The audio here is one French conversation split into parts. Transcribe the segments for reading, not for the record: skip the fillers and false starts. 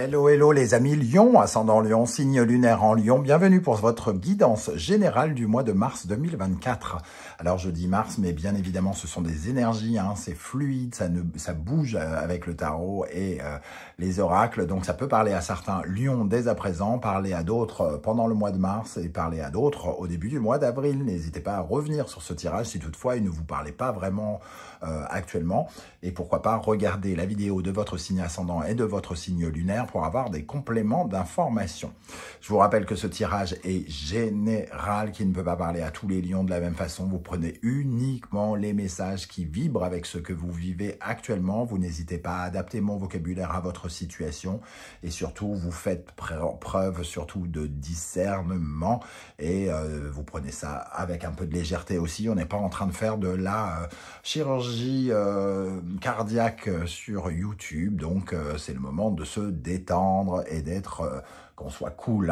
Hello, hello les amis Lion, ascendant Lion, signe lunaire en Lion. Bienvenue pour votre guidance générale du mois de mars 2024. Alors je dis mars, mais bien évidemment ce sont des énergies, c'est fluide, ça bouge avec le tarot et les oracles. Donc ça peut parler à certains Lions dès à présent, parler à d'autres pendant le mois de mars et parler à d'autres au début du mois d'avril. N'hésitez pas à revenir sur ce tirage si toutefois il ne vous parlait pas vraiment actuellement. Et pourquoi pas regarder la vidéo de votre signe ascendant et de votre signe lunaire pour avoir des compléments d'information. Je vous rappelle que ce tirage est général, qui ne peut pas parler à tous les lions de la même façon. Vous prenez uniquement les messages qui vibrent avec ce que vous vivez actuellement. Vous n'hésitez pas à adapter mon vocabulaire à votre situation et surtout vous faites preuve surtout de discernement et vous prenez ça avec un peu de légèreté aussi. On n'est pas en train de faire de la chirurgie cardiaque sur YouTube, donc c'est le moment de se détendre et d'être, qu'on soit cool,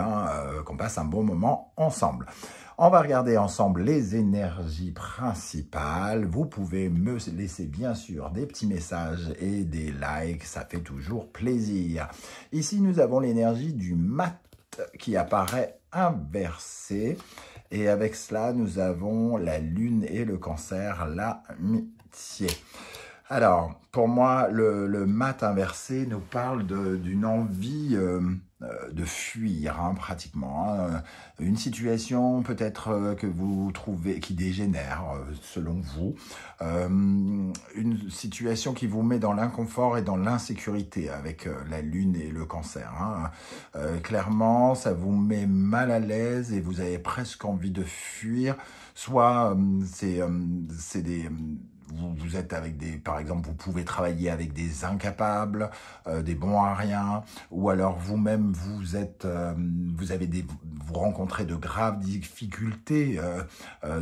qu'on passe un bon moment ensemble. On va regarder ensemble les énergies principales. Vous pouvez me laisser bien sûr des petits messages et des likes, ça fait toujours plaisir. Ici, nous avons l'énergie du mat qui apparaît inversée. Et avec cela, nous avons la lune et le cancer, l'amitié. Alors, pour moi, le mat inversé nous parle d'une envie de fuir, pratiquement. Une situation peut-être que vous trouvez qui dégénère, selon vous. Une situation qui vous met dans l'inconfort et dans l'insécurité avec la lune et le cancer. Clairement, ça vous met mal à l'aise et vous avez presque envie de fuir. Soit c'est des... Vous êtes avec des, par exemple, vous pouvez travailler avec des incapables, des bons à rien, ou alors vous-même vous rencontrez de graves difficultés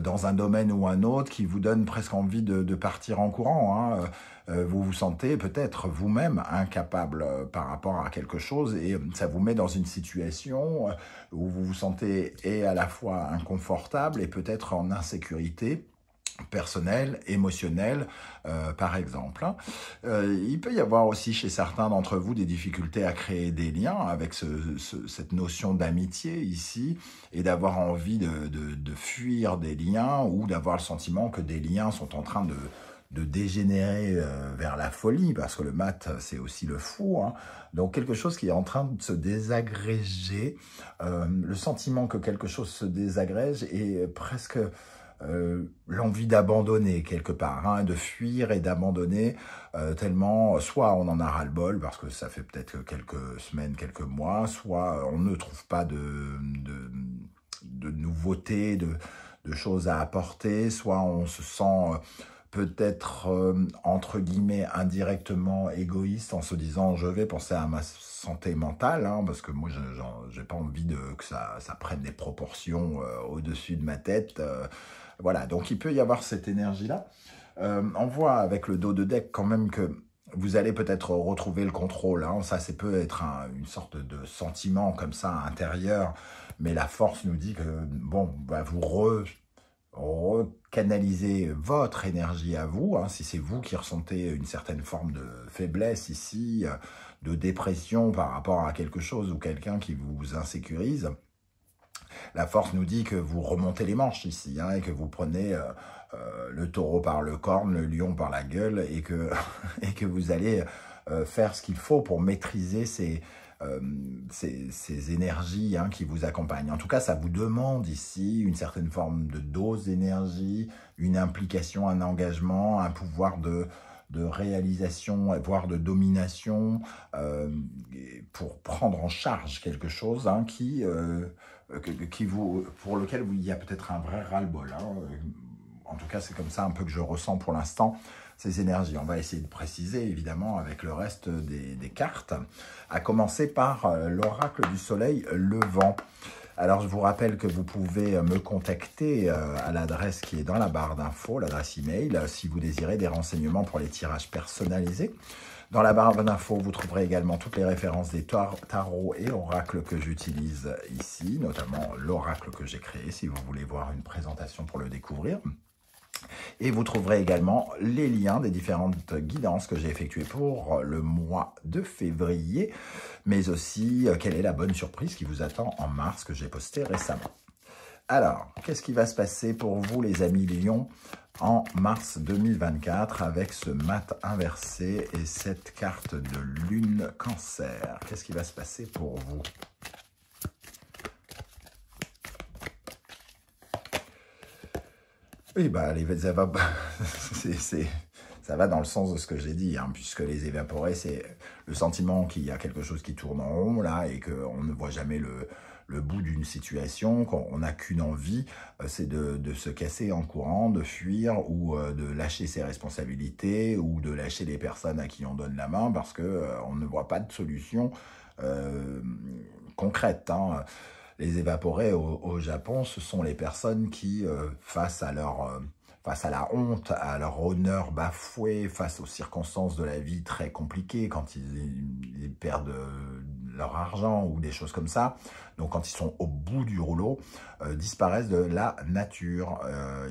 dans un domaine ou un autre qui vous donne presque envie de partir en courant. Vous vous sentez peut-être vous-même incapable par rapport à quelque chose et ça vous met dans une situation où vous vous sentez et à la fois inconfortable et peut-être en insécurité personnel, émotionnel, par exemple. Il peut y avoir aussi chez certains d'entre vous des difficultés à créer des liens avec cette notion d'amitié ici et d'avoir envie de fuir des liens ou d'avoir le sentiment que des liens sont en train de dégénérer vers la folie, parce que le mat, c'est aussi le fou. Donc, quelque chose qui est en train de se désagréger. Le sentiment que quelque chose se désagrège est presque... l'envie d'abandonner quelque part, de fuir et d'abandonner tellement, soit on en a ras-le-bol parce que ça fait peut-être quelques semaines, quelques mois, soit on ne trouve pas de nouveautés, de choses à apporter, soit on se sent peut-être entre guillemets indirectement égoïste en se disant je vais penser à ma santé mentale, parce que moi j'ai pas envie que ça prenne des proportions au-dessus de ma tête. Voilà, donc il peut y avoir cette énergie-là. On voit avec le dos de deck quand même que vous allez peut-être retrouver le contrôle. Ça peut être une sorte de sentiment comme ça intérieur, mais la force nous dit que bon, vous recanaliser votre énergie à vous, si c'est vous qui ressentez une certaine forme de faiblesse ici, de dépression par rapport à quelque chose ou quelqu'un qui vous insécurise. La force nous dit que vous remontez les manches ici, et que vous prenez le taureau par le corne, le lion par la gueule, et que, et que vous allez faire ce qu'il faut pour maîtriser ces énergies qui vous accompagnent. En tout cas, ça vous demande ici une certaine forme de dose d'énergie, une implication, un engagement, un pouvoir de réalisation, voire de domination, pour prendre en charge quelque chose pour lequel il y a peut-être un vrai ras-le-bol. En tout cas, c'est comme ça un peu que je ressens pour l'instant ces énergies. On va essayer de préciser, évidemment, avec le reste des cartes, à commencer par l'oracle du soleil levant. Alors, je vous rappelle que vous pouvez me contacter à l'adresse qui est dans la barre d'infos, l'adresse email, si vous désirez des renseignements pour les tirages personnalisés. Dans la barre d'infos, vous trouverez également toutes les références des tarots et oracles que j'utilise ici, notamment l'oracle que j'ai créé, si vous voulez voir une présentation pour le découvrir. Et vous trouverez également les liens des différentes guidances que j'ai effectuées pour le mois de février, mais aussi quelle est la bonne surprise qui vous attend en mars que j'ai posté récemment. Alors, qu'est-ce qui va se passer pour vous les amis Lions en mars 2024 avec ce mat inversé et cette carte de lune cancer? Qu'est-ce qui va se passer pour vous? Oui, bah, ça va dans le sens de ce que j'ai dit, hein, puisque les évaporés, c'est le sentiment qu'il y a quelque chose qui tourne en rond, là, et qu'on ne voit jamais le bout d'une situation, qu'on n'a qu'une envie, c'est de se casser en courant, de fuir, ou de lâcher ses responsabilités, ou de lâcher les personnes à qui on donne la main, parce que on ne voit pas de solution concrète, hein. Les évaporés au Japon, ce sont les personnes qui, face à la honte, à leur honneur bafoué, face aux circonstances de la vie très compliquées, quand ils perdent leur argent ou des choses comme ça, donc quand ils sont au bout du rouleau, disparaissent de la nature.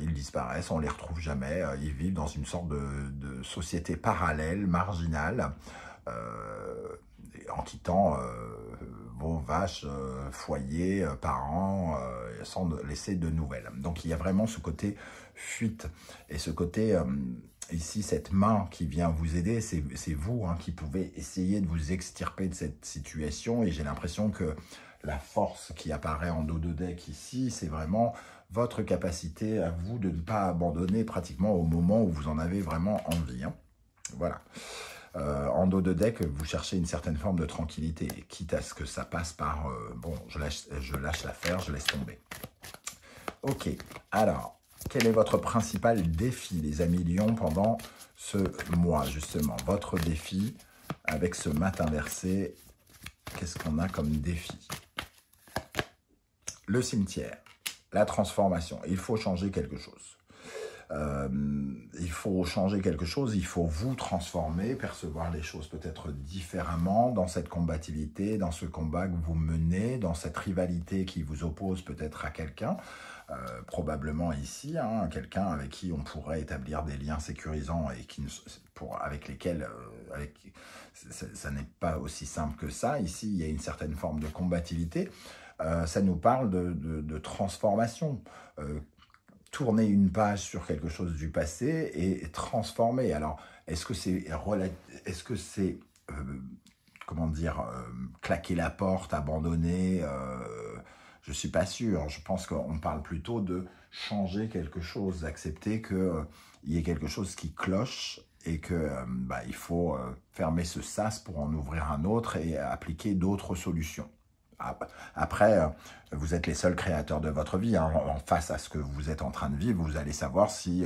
Ils disparaissent, on ne les retrouve jamais, ils vivent dans une sorte de société parallèle, marginale, en quittant vos vaches, foyers, parents, sans laisser de nouvelles. Donc il y a vraiment ce côté fuite et ce côté, ici, cette main qui vient vous aider, c'est vous qui pouvez essayer de vous extirper de cette situation, et j'ai l'impression que la force qui apparaît en dos de deck ici, c'est vraiment votre capacité à vous de ne pas abandonner pratiquement au moment où vous en avez vraiment envie, hein. Voilà. En dos de deck, vous cherchez une certaine forme de tranquillité, quitte à ce que ça passe par bon, je lâche l'affaire, je laisse tomber. Ok, alors, quel est votre principal défi, les amis Lions, pendant ce mois, justement? Votre défi avec ce mat inversé, qu'est-ce qu'on a comme défi? Le cimetière, la transformation, il faut changer quelque chose. Il faut changer quelque chose, il faut vous transformer, percevoir les choses peut-être différemment dans cette combativité, dans ce combat que vous menez, dans cette rivalité qui vous oppose peut-être à quelqu'un, probablement ici, hein, quelqu'un avec qui on pourrait établir des liens sécurisants et avec lesquels ça n'est pas aussi simple que ça. Ici, il y a une certaine forme de combativité. Ça nous parle de transformation. Tourner une page sur quelque chose du passé et transformer. Alors, est-ce que c'est, comment dire, claquer la porte, abandonner? Je ne suis pas sûr. Je pense qu'on parle plutôt de changer quelque chose, d'accepter qu'il y ait quelque chose qui cloche et que il faut fermer ce sas pour en ouvrir un autre et appliquer d'autres solutions. Après, vous êtes les seuls créateurs de votre vie, hein. Face à ce que vous êtes en train de vivre, vous allez savoir si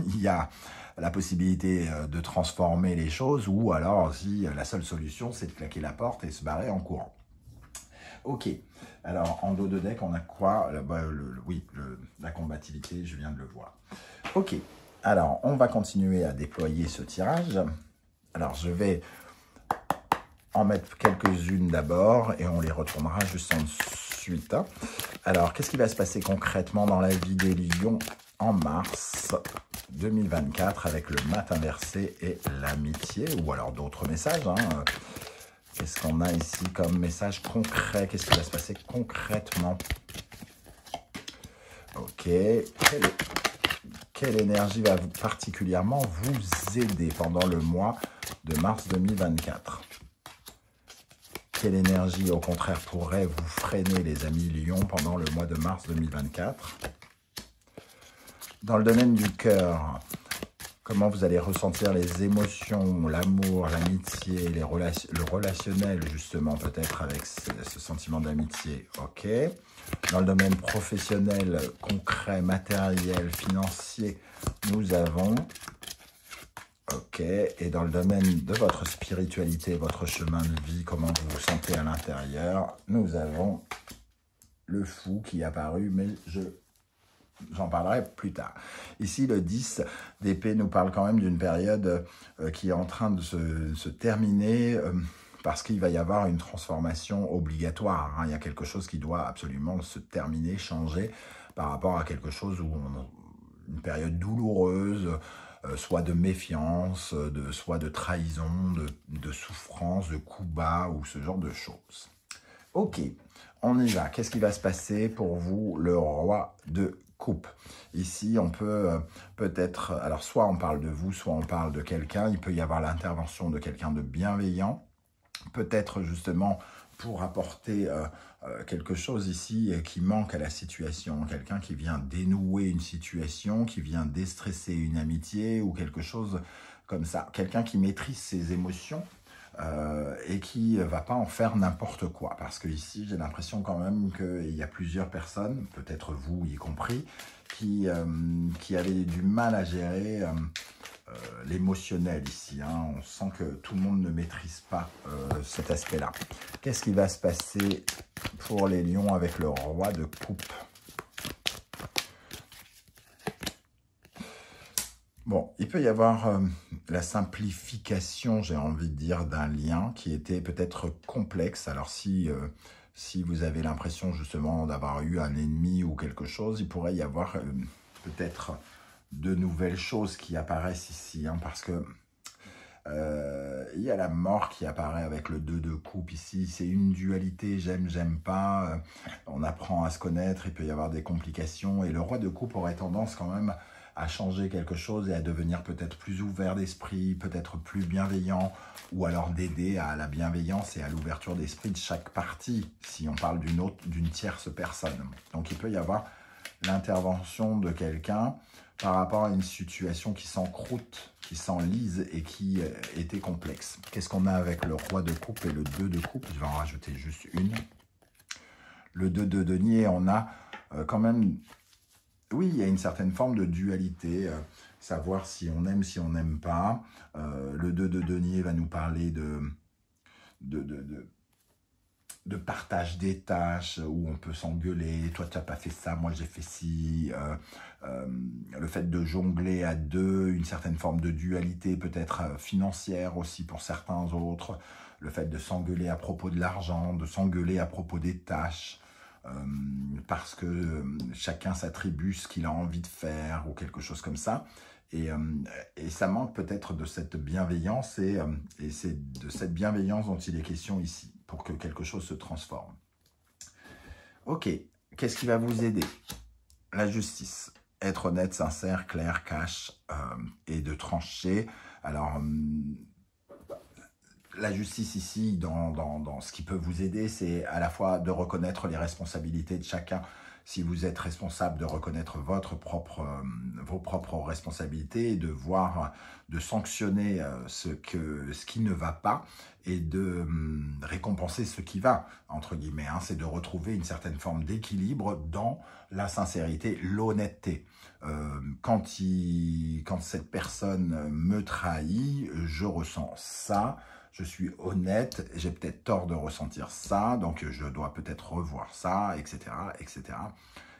il y a la possibilité de transformer les choses, ou alors si la seule solution, c'est de claquer la porte et se barrer en courant. Ok, alors en dos de deck, on a quoi? La combativité, je viens de le voir. Ok, alors on va continuer à déployer ce tirage. Alors je vais en mettre quelques-unes d'abord et on les retournera juste ensuite. Alors, qu'est-ce qui va se passer concrètement dans la vie des Lions en mars 2024 avec le mat inversé et l'amitié, ou alors d'autres messages, hein. Qu'est-ce qu'on a ici comme message concret? Qu'est-ce qui va se passer concrètement? Ok. Quelle énergie va particulièrement vous aider pendant le mois de mars 2024? Quelle énergie, au contraire, pourrait vous freiner, les amis Lions, pendant le mois de mars 2024? Dans le domaine du cœur, comment vous allez ressentir les émotions, l'amour, l'amitié, le relationnel, justement, peut-être avec ce sentiment d'amitié? Ok. Dans le domaine professionnel, concret, matériel, financier, nous avons... Ok, et dans le domaine de votre spiritualité, votre chemin de vie, comment vous vous sentez à l'intérieur, nous avons le fou qui est apparu, mais j'en parlerai plus tard. Ici, le 10 d'épée nous parle quand même d'une période qui est en train de se terminer, parce qu'il va y avoir une transformation obligatoire, hein. Il y a quelque chose qui doit absolument se terminer, changer, par rapport à quelque chose où une période douloureuse, soit de méfiance, soit de trahison, de souffrance, de coups bas ou ce genre de choses. Ok, on y va. Qu'est-ce qui va se passer pour vous, le roi de coupe? Ici, on peut peut-être... Alors, soit on parle de vous, soit on parle de quelqu'un. Il peut y avoir l'intervention de quelqu'un de bienveillant. Peut-être justement pour apporter quelque chose ici qui manque à la situation. Quelqu'un qui vient dénouer une situation, qui vient déstresser une amitié ou quelque chose comme ça. Quelqu'un qui maîtrise ses émotions et qui ne va pas en faire n'importe quoi. Parce que ici, j'ai l'impression quand même qu'il y a plusieurs personnes, peut-être vous y compris, qui avaient du mal à gérer l'émotionnel ici. Hein. On sent que tout le monde ne maîtrise pas cet aspect-là. Qu'est-ce qui va se passer pour les lions avec le roi de coupe? Bon, il peut y avoir la simplification, j'ai envie de dire, d'un lien qui était peut-être complexe. Alors si vous avez l'impression justement d'avoir eu un ennemi ou quelque chose, il pourrait y avoir peut-être de nouvelles choses qui apparaissent ici. Hein, parce que il y a la mort qui apparaît avec le 2 de coupe ici. C'est une dualité, j'aime, j'aime pas. On apprend à se connaître, il peut y avoir des complications. Et le roi de coupe aurait tendance quand même à changer quelque chose et à devenir peut-être plus ouvert d'esprit, peut-être plus bienveillant, ou alors d'aider à la bienveillance et à l'ouverture d'esprit de chaque partie, si on parle d'une tierce personne. Donc il peut y avoir l'intervention de quelqu'un par rapport à une situation qui s'encroute, qui s'enlise et qui était complexe. Qu'est-ce qu'on a avec le roi de coupe et le 2 de coupe? Je vais en rajouter juste une. Le 2 de denier, on a quand même... Oui, il y a une certaine forme de dualité, savoir si on aime, si on n'aime pas. Le 2 de denier va nous parler de partage des tâches, où on peut s'engueuler, toi tu n'as pas fait ça, moi j'ai fait ci, le fait de jongler à deux, une certaine forme de dualité peut-être financière aussi pour certains autres, le fait de s'engueuler à propos de l'argent, de s'engueuler à propos des tâches, parce que chacun s'attribue ce qu'il a envie de faire ou quelque chose comme ça. Et ça manque peut-être de cette bienveillance et c'est de cette bienveillance dont il est question ici pour que quelque chose se transforme. Ok, qu'est-ce qui va vous aider? La justice. Être honnête, sincère, clair, cash et de trancher. Alors... la justice ici, dans ce qui peut vous aider, c'est à la fois de reconnaître les responsabilités de chacun. Si vous êtes responsable, de reconnaître vos propres responsabilités et de voir, de sanctionner ce qui ne va pas et de récompenser ce qui va, entre guillemets. Hein. C'est de retrouver une certaine forme d'équilibre dans la sincérité, l'honnêteté. Quand cette personne me trahit, je ressens ça. Je suis honnête, j'ai peut-être tort de ressentir ça, donc je dois peut-être revoir ça, etc., etc.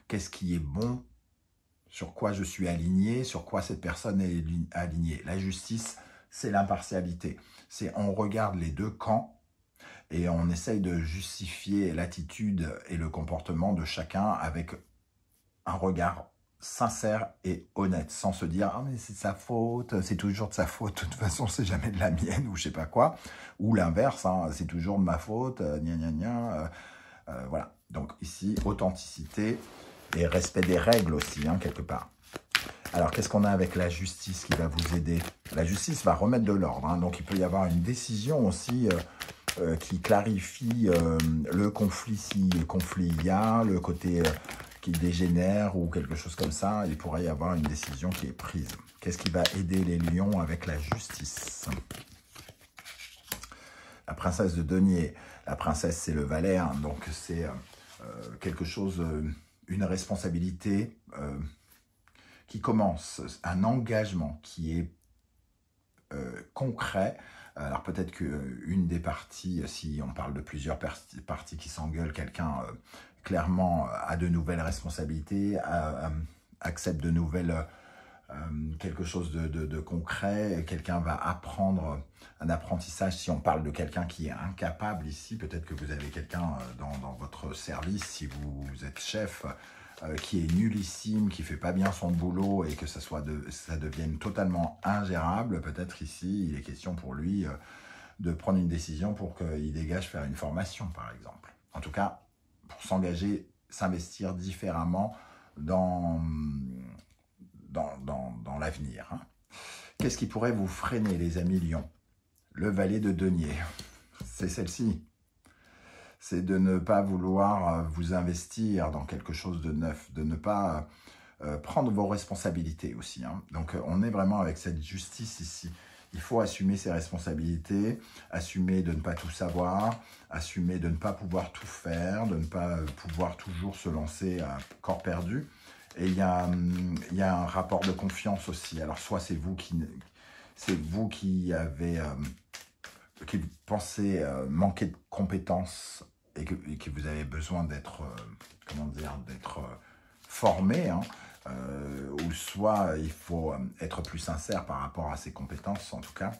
Qu'est-ce qui est bon? Sur quoi je suis aligné? Sur quoi cette personne est alignée? La justice, c'est l'impartialité. C'est on regarde les deux camps et on essaye de justifier l'attitude et le comportement de chacun avec un regard sincère et honnête, sans se dire « Ah, mais c'est de sa faute, c'est toujours de sa faute, de toute façon, c'est jamais de la mienne » ou je sais pas quoi, ou l'inverse, hein, c'est toujours de ma faute, gna gna gna, voilà. Donc ici, authenticité et respect des règles aussi, hein, quelque part. Alors, qu'est-ce qu'on a avec la justice qui va vous aider? La justice va remettre de l'ordre, hein, donc il peut y avoir une décision aussi qui clarifie le conflit, si conflit il y a, le côté... qui dégénère ou quelque chose comme ça, il pourrait y avoir une décision qui est prise. Qu'est-ce qui va aider les lions avec la justice? La princesse de denier. La princesse, c'est le valet, hein, donc c'est quelque chose, une responsabilité qui commence, un engagement qui est concret. Alors peut-être qu'une des parties, si on parle de plusieurs parties qui s'engueulent, quelqu'un clairement a de nouvelles responsabilités, accepte de nouvelles, quelque chose de concret, quelqu'un va apprendre un apprentissage. Si on parle de quelqu'un qui est incapable ici, peut-être que vous avez quelqu'un dans votre service, si vous êtes chef, qui est nullissime, qui fait pas bien son boulot et que ça devienne totalement ingérable, peut-être ici, il est question pour lui de prendre une décision pour qu'il dégage faire une formation, par exemple. En tout cas, pour s'engager, s'investir différemment dans l'avenir. Hein. Qu'est-ce qui pourrait vous freiner, les amis Lion? Le valet de denier, c'est celle-ci. C'est de ne pas vouloir vous investir dans quelque chose de neuf, de ne pas prendre vos responsabilités aussi. Hein. Donc, on est vraiment avec cette justice ici. Il faut assumer ses responsabilités, assumer de ne pas tout savoir, assumer de ne pas pouvoir tout faire, de ne pas pouvoir toujours se lancer à corps perdu. Et il y a un rapport de confiance aussi. Alors, soit c'est vous qui avez, qui pensez manquer de compétences et que vous avez besoin d'être, d'être formé, hein, ou soit il faut être plus sincère par rapport à ses compétences, en tout cas,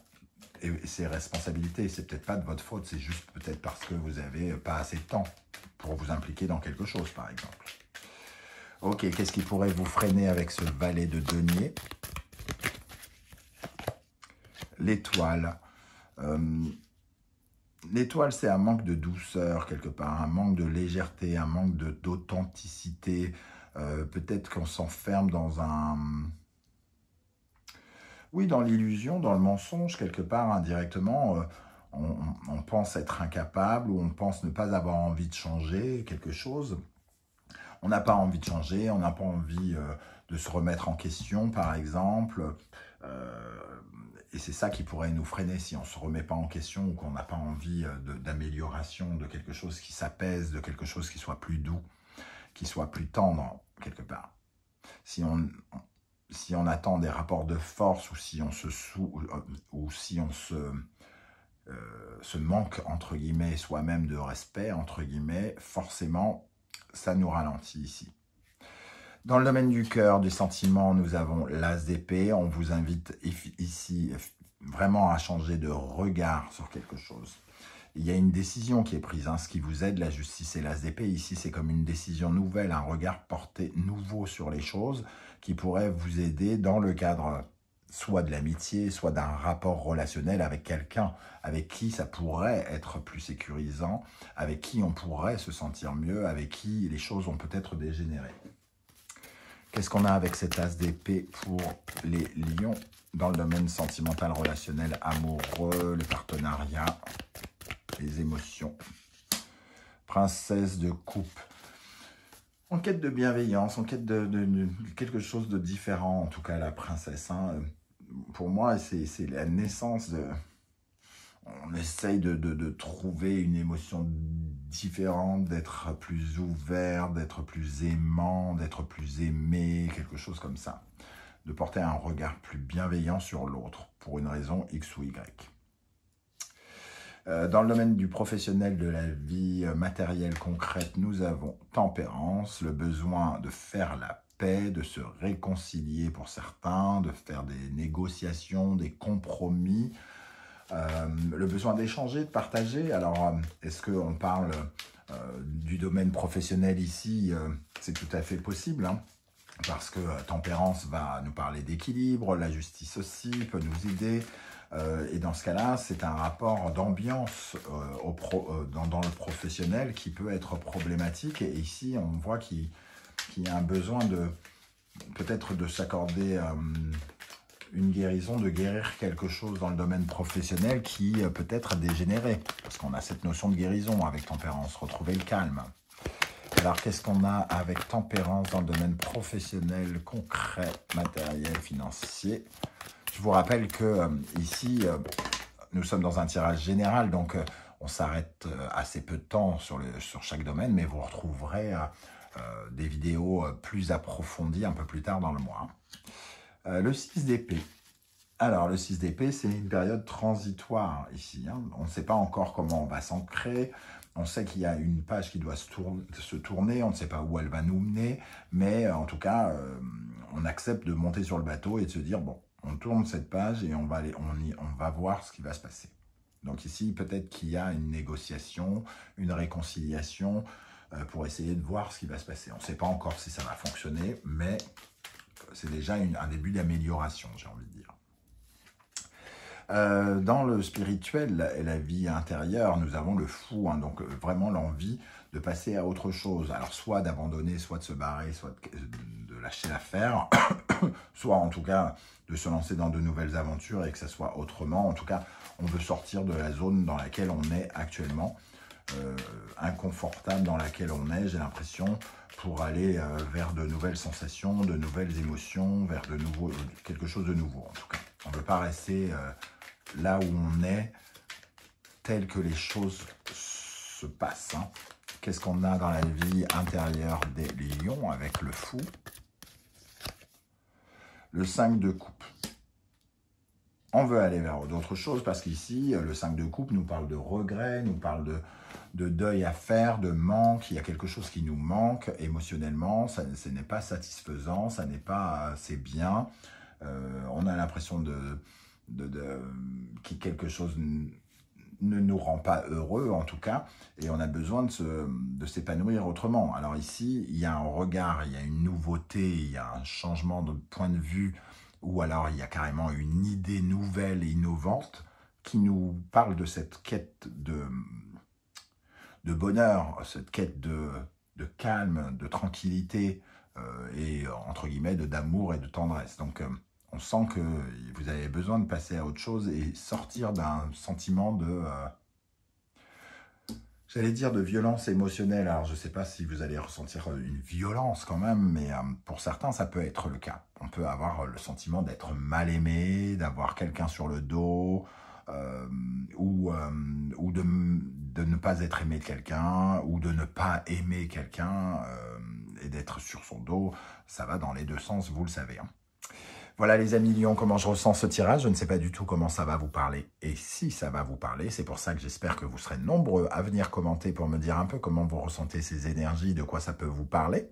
et ses responsabilités. C'est peut-être pas de votre faute, c'est juste peut-être parce que vous n'avez pas assez de temps pour vous impliquer dans quelque chose, par exemple. Ok, qu'est-ce qui pourrait vous freiner avec ce valet de denier? L'étoile. L'étoile, c'est un manque de douceur, quelque part, un manque de légèreté, un manque d'authenticité. Peut-être qu'on s'enferme dans oui, dans l'illusion, dans le mensonge, quelque part, indirectement. On pense être incapable ou on pense ne pas avoir envie de changer quelque chose. On n'a pas envie de changer, on n'a pas envie de se remettre en question, par exemple. Et c'est ça qui pourrait nous freiner si on ne se remet pas en question ou qu'on n'a pas envie d'amélioration, de quelque chose qui s'apaise, de quelque chose qui soit plus doux, qui soit plus tendre, quelque part. Si on attend des rapports de force ou si on se manque, entre guillemets, soi-même de respect, entre guillemets, forcément, ça nous ralentit ici. Dans le domaine du cœur, du sentiment, nous avons l'as d'épée. On vous invite ici vraiment à changer de regard sur quelque chose. Il y a une décision qui est prise, hein, ce qui vous aide, la justice et l'as d'épée. Ici, c'est comme une décision nouvelle, un regard porté nouveau sur les choses qui pourrait vous aider dans le cadre soit de l'amitié, soit d'un rapport relationnel avec quelqu'un avec qui ça pourrait être plus sécurisant, avec qui on pourrait se sentir mieux, avec qui les choses ont peut-être dégénéré. Qu'est-ce qu'on a avec cet as d'épée pour les lions dans le domaine sentimental, relationnel, amoureux, le partenariat, les émotions? Princesse de coupe. En quête de bienveillance, en quête de quelque chose de différent, en tout cas la princesse. Hein. Pour moi, c'est la naissance de... On essaye de trouver une émotion différente, d'être plus ouvert, d'être plus aimant, d'être plus aimé, quelque chose comme ça. De porter un regard plus bienveillant sur l'autre, pour une raison X ou Y. Dans le domaine du professionnel, de la vie matérielle concrète, nous avons tempérance, le besoin de faire la paix, de se réconcilier pour certains, de faire des négociations, des compromis, le besoin d'échanger, de partager. Alors, est-ce qu'on parle du domaine professionnel ici? C'est tout à fait possible, hein, parce que tempérance va nous parler d'équilibre, la justice aussi peut nous aider. Et dans ce cas-là, c'est un rapport d'ambiance dans le professionnel qui peut être problématique. Et ici, on voit qu'il y a un besoin peut-être de s'accorder une guérison, de guérir quelque chose dans le domaine professionnel qui peut-être a dégénéré. Parce qu'on a cette notion de guérison avec tempérance, retrouver le calme. Alors, qu'est-ce qu'on a avec tempérance dans le domaine professionnel, concret, matériel, financier? Je vous rappelle que ici, nous sommes dans un tirage général, donc on s'arrête assez peu de temps sur chaque domaine, mais vous retrouverez des vidéos plus approfondies un peu plus tard dans le mois. Le 6 d'épée. Alors, le 6 d'épée, c'est une période transitoire ici. Hein. On ne sait pas encore comment on va s'ancrer. On sait qu'il y a une page qui doit se tourner. On ne sait pas où elle va nous mener. Mais en tout cas, on accepte de monter sur le bateau et de se dire, bon, on tourne cette page et on va voir ce qui va se passer. Donc ici, peut-être qu'il y a une négociation, une réconciliation, pour essayer de voir ce qui va se passer. On ne sait pas encore si ça va fonctionner, mais c'est déjà un début d'amélioration, j'ai envie de dire. Dans le spirituel et la vie intérieure, nous avons le fou, hein, donc vraiment l'envie de passer à autre chose. Alors soit d'abandonner, soit de se barrer, soit de lâcher l'affaire, soit en tout cas de se lancer dans de nouvelles aventures et que ça soit autrement. En tout cas, on veut sortir de la zone dans laquelle on est actuellement, inconfortable dans laquelle on est, j'ai l'impression, pour aller vers de nouvelles sensations, de nouvelles émotions, vers quelque chose de nouveau en tout cas. On ne veut pas rester là où on est, tel que les choses se passent. Hein. Qu'est-ce qu'on a dans la vie intérieure des lions avec le fou? Le 5 de coupe. On veut aller vers d'autres choses parce qu'ici, le 5 de coupe nous parle de regret, nous parle de deuil à faire, de manque. Il y a quelque chose qui nous manque émotionnellement, ce n'est pas satisfaisant, ça n'est pas assez bien. On a l'impression que quelque chose ne nous rend pas heureux, en tout cas, et on a besoin de s'épanouir autrement. Alors ici, il y a un regard, il y a une nouveauté, il y a un changement de point de vue, ou alors il y a carrément une idée nouvelle et innovante qui nous parle de cette quête de bonheur, cette quête de calme, de tranquillité, et entre guillemets d'amour et de tendresse. Donc on sent que vous avez besoin de passer à autre chose et sortir d'un sentiment j'allais dire de violence émotionnelle. Alors je ne sais pas si vous allez ressentir une violence quand même, mais pour certains ça peut être le cas. On peut avoir le sentiment d'être mal aimé, d'avoir quelqu'un sur le dos, ou de ne pas être aimé de quelqu'un, ou de ne pas aimer quelqu'un, et d'être sur son dos. Ça va dans les deux sens, vous le savez. Hein. Voilà les amis lions, comment je ressens ce tirage. Je ne sais pas du tout comment ça va vous parler. Et si ça va vous parler, c'est pour ça que j'espère que vous serez nombreux à venir commenter pour me dire un peu comment vous ressentez ces énergies, de quoi ça peut vous parler.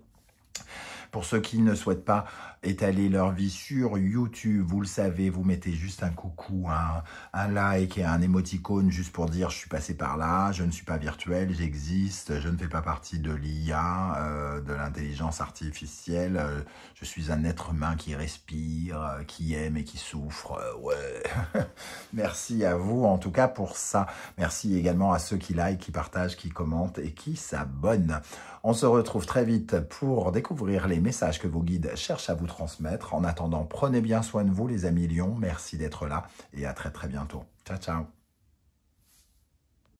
Pour ceux qui ne souhaitent pas étaler leur vie sur YouTube, vous le savez, vous mettez juste un coucou, un like et un émoticône juste pour dire « je suis passé par là, je ne suis pas virtuel, j'existe, je ne fais pas partie de l'IA, de l'intelligence artificielle, je suis un être humain qui respire, qui aime et qui souffre. Ouais. » Merci à vous en tout cas pour ça. Merci également à ceux qui like, qui partagent, qui commentent et qui s'abonnent. On se retrouve très vite pour découvrir les messages que vos guides cherchent à vous transmettre. En attendant, prenez bien soin de vous les amis lions. Merci d'être là et à très très bientôt. Ciao, ciao.